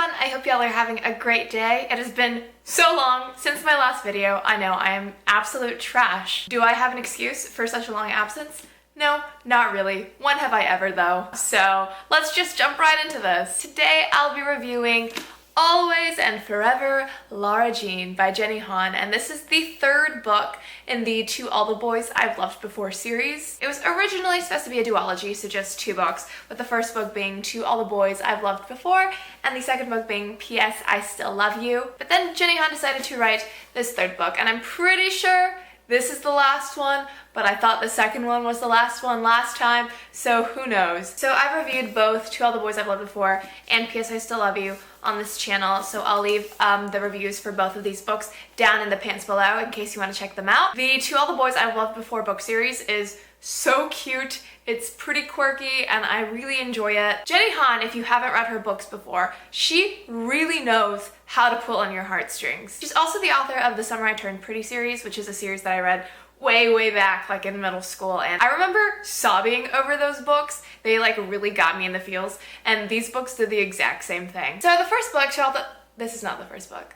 everyone, I hope y'all are having a great day. It has been so long since my last video. I know I am absolute trash. Do I have an excuse for such a long absence? No, not really. When have I ever though? So let's just jump right into this. Today I'll be reviewing Always and Forever, Lara Jean by Jenny Han, and this is the third book in the To All the Boys I've Loved Before series. It was originally supposed to be a duology, so just 2 books, with the first book being To All the Boys I've Loved Before, and the second book being P.S. I Still Love You. But then Jenny Han decided to write this third book, and I'm pretty sure this is the last one, but I thought the second one was the last one last time, so who knows. So I've reviewed both To All the Boys I've Loved Before and P.S. I Still Love You on this channel, so I'll leave the reviews for both of these books down in the pants below in case you want to check them out. The To All the Boys I've Loved Before book series is so cute. It's pretty quirky and I really enjoy it. Jenny Han, if you haven't read her books before, she really knows how to pull on your heartstrings. She's also the author of the Summer I Turned Pretty series, which is a series that I read way back, like in middle school, and I remember sobbing over those books. They like really got me in the feels, and these books did the exact same thing. So the first book, this is not the first book.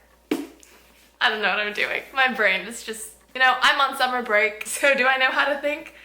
I don't know what I'm doing. My brain is just, I'm on summer break, so do I know how to think?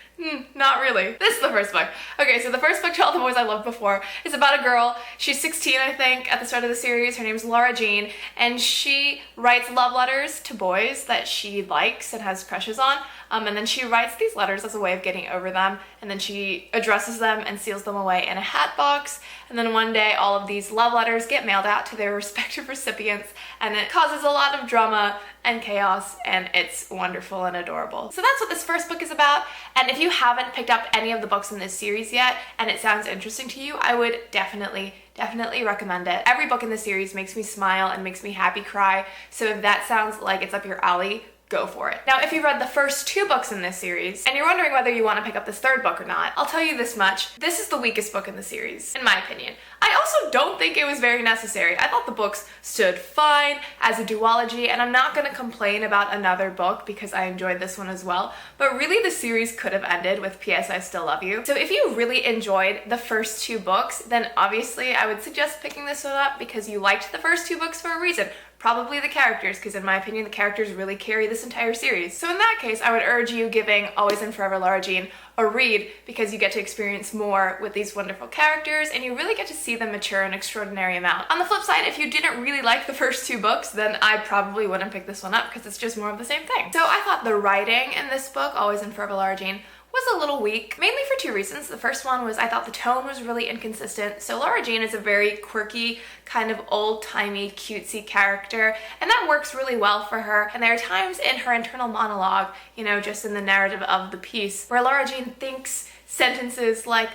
Not really. This is the first book. Okay, so the first book, To All the Boys I Loved Before, is about a girl. She's 16, I think, at the start of the series. Her name's Lara Jean, and she writes love letters to boys that she likes and has crushes on. And then she writes these letters as a way of getting over them, and then she addresses them and seals them away in a hat box. And then one day, all of these love letters get mailed out to their respective recipients, and it causes a lot of drama and chaos, and it's wonderful and adorable. So that's what this first book is about, and if you haven't picked up any of the books in this series yet, and it sounds interesting to you, I would definitely recommend it. Every book in the series makes me smile and makes me happy cry, so if that sounds like it's up your alley, go for it. Now, if you've read the first 2 books in this series, and you're wondering whether you want to pick up this third book or not, I'll tell you this much. This is the weakest book in the series, in my opinion. I also don't think it was very necessary. I thought the books stood fine as a duology, and I'm not going to complain about another book because I enjoyed this one as well, but really the series could have ended with P.S. I Still Love You. So if you really enjoyed the first 2 books, then obviously I would suggest picking this one up because you liked the first 2 books for a reason. Probably the characters, because in my opinion, the characters really carry this entire series. So in that case, I would urge you giving Always and Forever Lara Jean a read because you get to experience more with these wonderful characters and you really get to see them mature an extraordinary amount. On the flip side, if you didn't really like the first 2 books, then I probably wouldn't pick this one up because it's just more of the same thing. So I thought the writing in this book, Always and Forever Lara Jean, was a little weak, mainly for 2 reasons. The first one was I thought the tone was really inconsistent. So Lara Jean is a very quirky, kind of old-timey, cutesy character, and that works really well for her. And there are times in her internal monologue, just in the narrative of the piece, where Lara Jean thinks sentences like,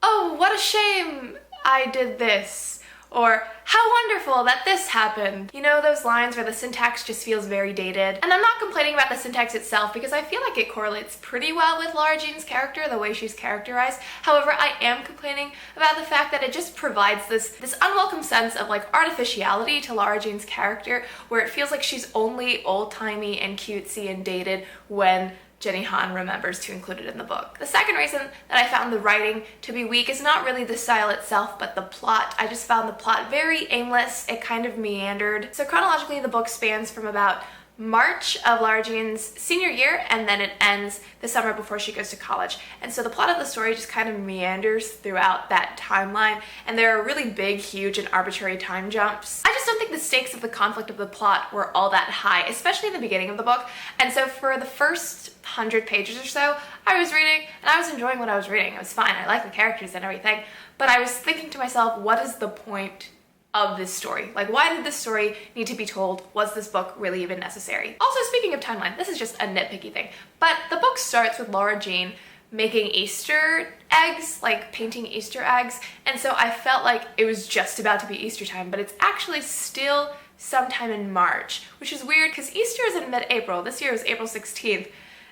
"Oh, what a shame I did this," or "How wonderful that this happened." Those lines where the syntax just feels very dated. And I'm not complaining about the syntax itself because I feel like it correlates pretty well with Lara Jean's character, the way she's characterized. However, I am complaining about the fact that it just provides this unwelcome sense of like artificiality to Lara Jean's character, where it feels like she's only old-timey and cutesy and dated when Jenny Han remembers to include it in the book. The second reason that I found the writing to be weak is not really the style itself, but the plot. I just found the plot very aimless. It kind of meandered. So chronologically, the book spans from about March of Lara Jean's senior year, and then it ends the summer before she goes to college. And so the plot of the story just kind of meanders throughout that timeline, and there are really big, huge, and arbitrary time jumps. I just don't think the stakes of the conflict of the plot were all that high, especially in the beginning of the book. And so for the first 100 pages or so, I was reading, and I was enjoying what I was reading. It was fine. I liked the characters and everything, but I was thinking to myself, what is the point of this story? Like, why did this story need to be told? Was this book really even necessary? Also, speaking of timeline, this is just a nitpicky thing, but the book starts with Lara Jean making Easter eggs, like painting Easter eggs, and so I felt like it was just about to be Easter time, but it's actually still sometime in March, which is weird because Easter is in mid-April. This year is April 16th,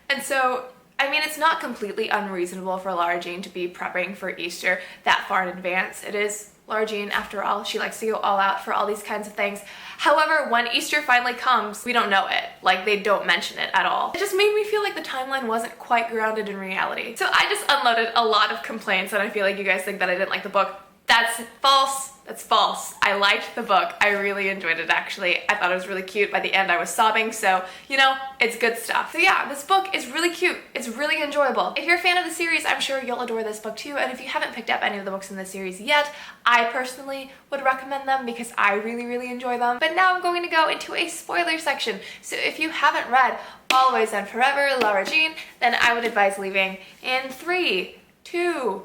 and so I mean, it's not completely unreasonable for Lara Jean to be prepping for Easter that far in advance. It is Lara Jean, after all. She likes to go all out for all these kinds of things. However, when Easter finally comes, we don't know it. Like, they don't mention it at all. It just made me feel like the timeline wasn't quite grounded in reality. So I just unloaded a lot of complaints, and I feel like you guys think that I didn't like the book. That That's false. That's false. I liked the book. I really enjoyed it, actually. I thought it was really cute. By the end, I was sobbing, so, you know, it's good stuff. So yeah, this book is really cute. It's really enjoyable. If you're a fan of the series, I'm sure you'll adore this book too, and if you haven't picked up any of the books in the series yet, I personally would recommend them because I really, really enjoy them. But now I'm going to go into a spoiler section, so if you haven't read Always and Forever, Lara Jean, then I would advise leaving in 3, 2,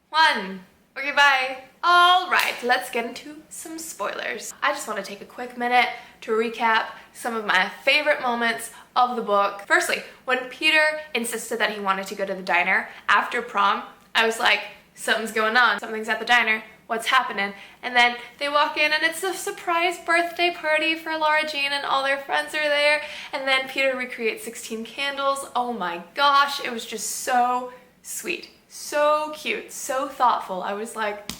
1. Okay, bye. All right, let's get into some spoilers. I just want to take a quick minute to recap some of my favorite moments of the book. Firstly, when Peter insisted that he wanted to go to the diner after prom, I was like, something's going on. Something's at the diner. What's happening? And then they walk in and it's a surprise birthday party for Lara Jean and all their friends are there. And then Peter recreates 16 candles. Oh my gosh, it was just so sweet. So cute, so thoughtful. I was like,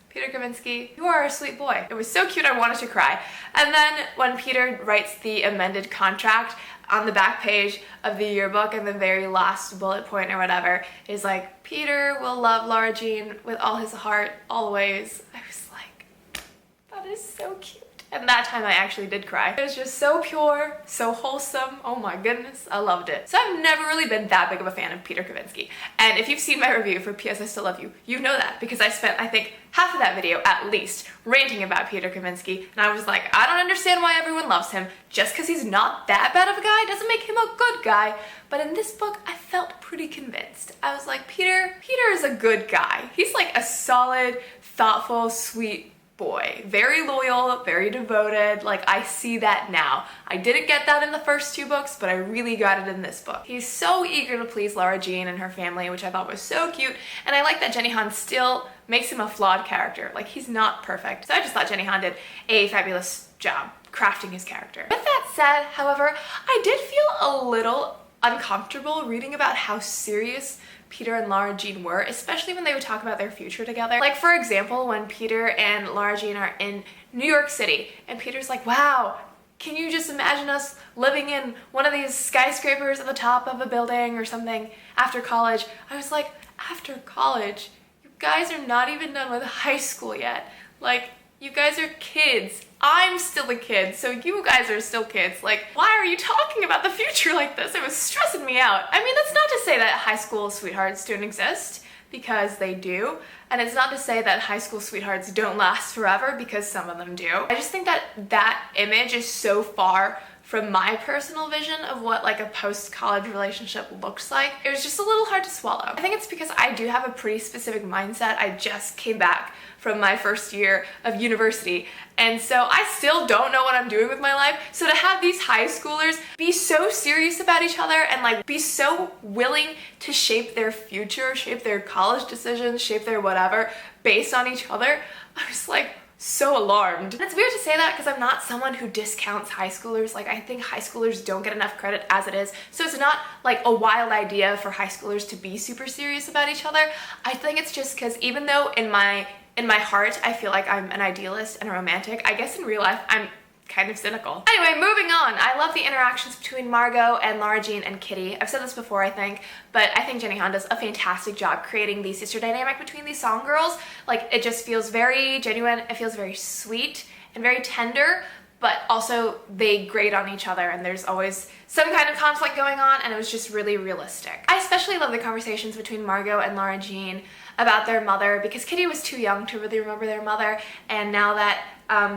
Peter Kavinsky, you are a sweet boy. It was so cute, I wanted to cry. And then when Peter writes the amended contract on the back page of the yearbook and the very last bullet point or whatever is like, Peter will love Lara Jean with all his heart, always. I was like, that is so cute. And that time I actually did cry. It was just so pure, so wholesome. Oh my goodness, I loved it. So I've never really been that big of a fan of Peter Kavinsky. And if you've seen my review for P.S. I Still Love You, you know that because I spent, I think, half of that video at least ranting about Peter Kavinsky. And I was like, I don't understand why everyone loves him. Just because he's not that bad of a guy doesn't make him a good guy. But in this book, I felt pretty convinced. I was like, Peter is a good guy. He's like a solid, thoughtful, sweet boy. Very loyal, very devoted. Like, I see that now. I didn't get that in the first 2 books, but I really got it in this book. He's so eager to please Lara Jean and her family, which I thought was so cute. And I like that Jenny Han still makes him a flawed character. Like, he's not perfect. So I just thought Jenny Han did a fabulous job crafting his character. With that said, however, I did feel a little uncomfortable reading about how serious Peter and Lara Jean were, especially when they would talk about their future together. Like, for example, when Peter and Lara Jean are in New York City and Peter's like, wow, can you just imagine us living in one of these skyscrapers at the top of a building or something after college? I was like, after college? You guys are not even done with high school yet. Like, you guys are kids. I'm still a kid, so you guys are still kids. Like, why are you talking about the future like this? It was stressing me out. I mean, that's not to say that high school sweethearts don't exist, because they do. And it's not to say that high school sweethearts don't last forever, because some of them do. I just think that that image is so far from my personal vision of what like a post-college relationship looks like. It was just a little hard to swallow. I think it's because I do have a pretty specific mindset. I just came back from my first year of university, and so I still don't know what I'm doing with my life. So to have these high schoolers be so serious about each other and like be so willing to shape their future, shape their college decisions, shape their whatever based on each other, I was like, so alarmed. And it's weird to say that because I'm not someone who discounts high schoolers. Like, I think high schoolers don't get enough credit as it is. So it's not like a wild idea for high schoolers to be super serious about each other. I think it's just because even though in my heart I feel like I'm an idealist and a romantic, I guess in real life I'm kind of cynical. Anyway, moving on. I love the interactions between Margot and Lara Jean and Kitty. I've said this before, I think, but I think Jenny Han does a fantastic job creating the sister dynamic between these song girls. Like, it just feels very genuine, it feels very sweet and very tender, but also they grate on each other and there's always some kind of conflict going on, and it was just really realistic. I especially love the conversations between Margot and Lara Jean about their mother, because Kitty was too young to really remember their mother, and now that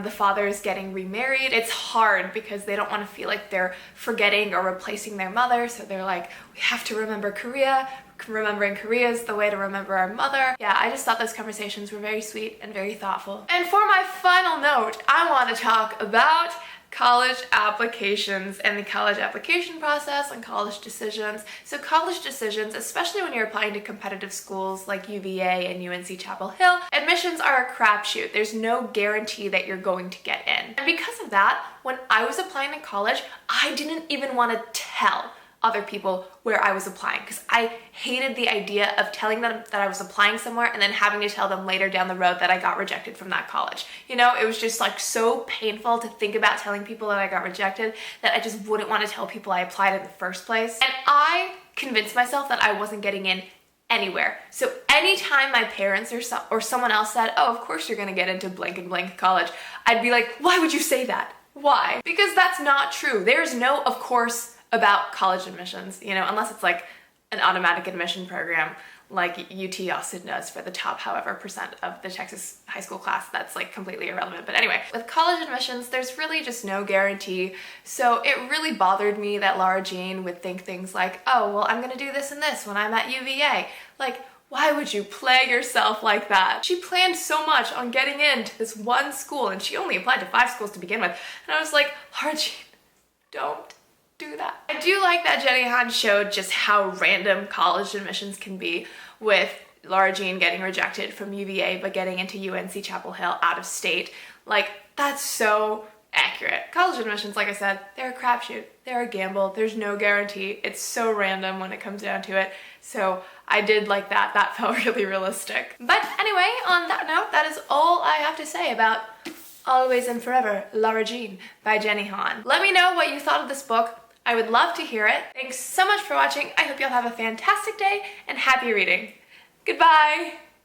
the father is getting remarried, it's hard because they don't want to feel like they're forgetting or replacing their mother, so they're like, we have to remember Korea. Remembering Korea is the way to remember our mother. Yeah, I just thought those conversations were very sweet and very thoughtful. And for my final note, I want to talk about college applications and the college application process and college decisions. So college decisions, especially when you're applying to competitive schools like UVA and UNC Chapel Hill, admissions are a crapshoot. There's no guarantee that you're going to get in. And because of that, when I was applying to college, I didn't even want to tell other people where I was applying because I hated the idea of telling them that I was applying somewhere and then having to tell them later down the road that I got rejected from that college. You know, it was just like so painful to think about telling people that I got rejected that I just wouldn't want to tell people I applied in the first place. And I convinced myself that I wasn't getting in anywhere. So anytime my parents or someone else said, oh, of course you're gonna get into blank and blank college, I'd be like, why would you say that? Why? Because that's not true. There's no of course about college admissions, you know, unless it's like an automatic admission program like UT Austin does for the top however percent of the Texas high school class. That's like completely irrelevant. But anyway, with college admissions, there's really just no guarantee. So it really bothered me that Lara Jean would think things like, oh, well, I'm gonna do this and this when I'm at UVA. Like, why would you plague yourself like that? She planned so much on getting into this one school and she only applied to 5 schools to begin with. And I was like, Lara Jean, don't do that. I do like that Jenny Han showed just how random college admissions can be, with Lara Jean getting rejected from UVA but getting into UNC Chapel Hill out of state. Like, that's so accurate. College admissions, like I said, they're a crapshoot. They're a gamble. There's no guarantee. It's so random when it comes down to it. So I did like that. That felt really realistic. But anyway, on that note, that is all I have to say about Always and Forever, Lara Jean by Jenny Han. Let me know what you thought of this book. I would love to hear it. Thanks so much for watching. I hope you'll have a fantastic day and happy reading. Goodbye!